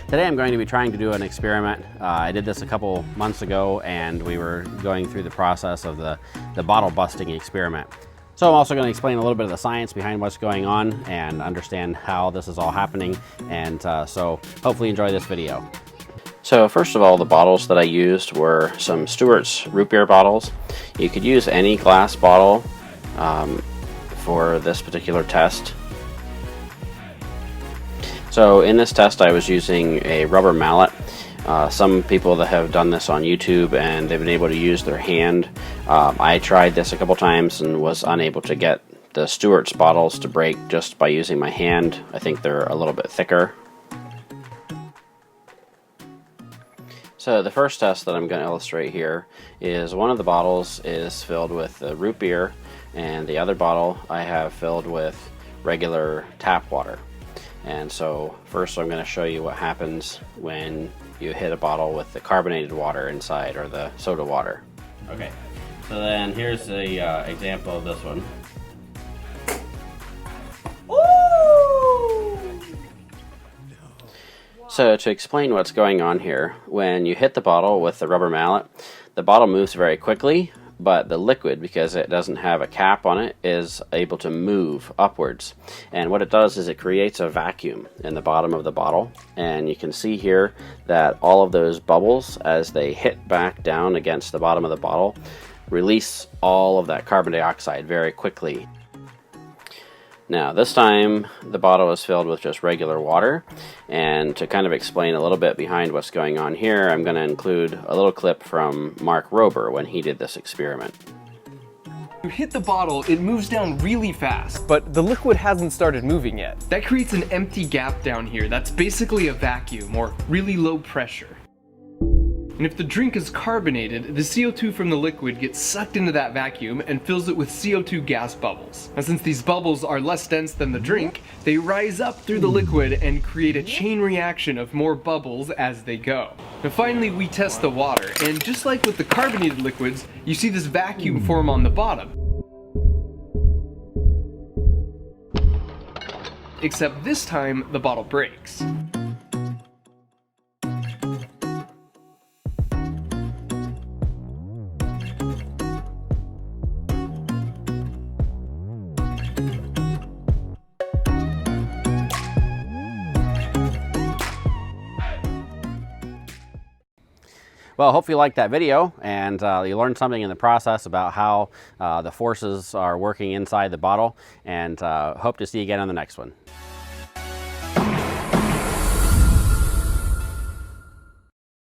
Today I'm going to be trying to do an experiment. I did this a couple months ago and we were going through the process of the bottle busting experiment. So I'm also going to explain a little bit of the science behind what's going on and understand how this is all happening, and so hopefully enjoy this video. So first of all, the bottles that I used were some Stewart's root beer bottles. You could use any glass bottle for this particular test. So in this test I was using a rubber mallet. Some people that have done this on YouTube and they've been able to use their hand. I tried this a couple times and was unable to get the Stewart's bottles to break just by using my hand. I think they're a little bit thicker. So the first test that I'm going to illustrate here is one of the bottles is filled with the root beer and the other bottle I have filled with regular tap water. And so first I'm going to show you what happens when you hit a bottle with the carbonated water inside, or the soda water. Okay, so then here's the example of this one. So to explain what's going on here, when you hit the bottle with the rubber mallet, the bottle moves very quickly, but the liquid, because it doesn't have a cap on it, is able to move upwards. And what it does is it creates a vacuum in the bottom of the bottle. And you can see here that all of those bubbles, as they hit back down against the bottom of the bottle, release all of that carbon dioxide very quickly. Now this time the bottle is filled with just regular water, and to kind of explain a little bit behind what's going on here, I'm going to include a little clip from Mark Rober when he did this experiment. You hit the bottle, it moves down really fast, but the liquid hasn't started moving yet. That creates an empty gap down here that's basically a vacuum, or really low pressure. And if the drink is carbonated, the CO2 from the liquid gets sucked into that vacuum and fills it with CO2 gas bubbles. Now since these bubbles are less dense than the drink, they rise up through the liquid and create a chain reaction of more bubbles as they go. Now finally we test the water, and just like with the carbonated liquids, you see this vacuum form on the bottom. Except this time, the bottle breaks. Well, hope you liked that video, and you learned something in the process about how the forces are working inside the bottle, and hope to see you again on the next one.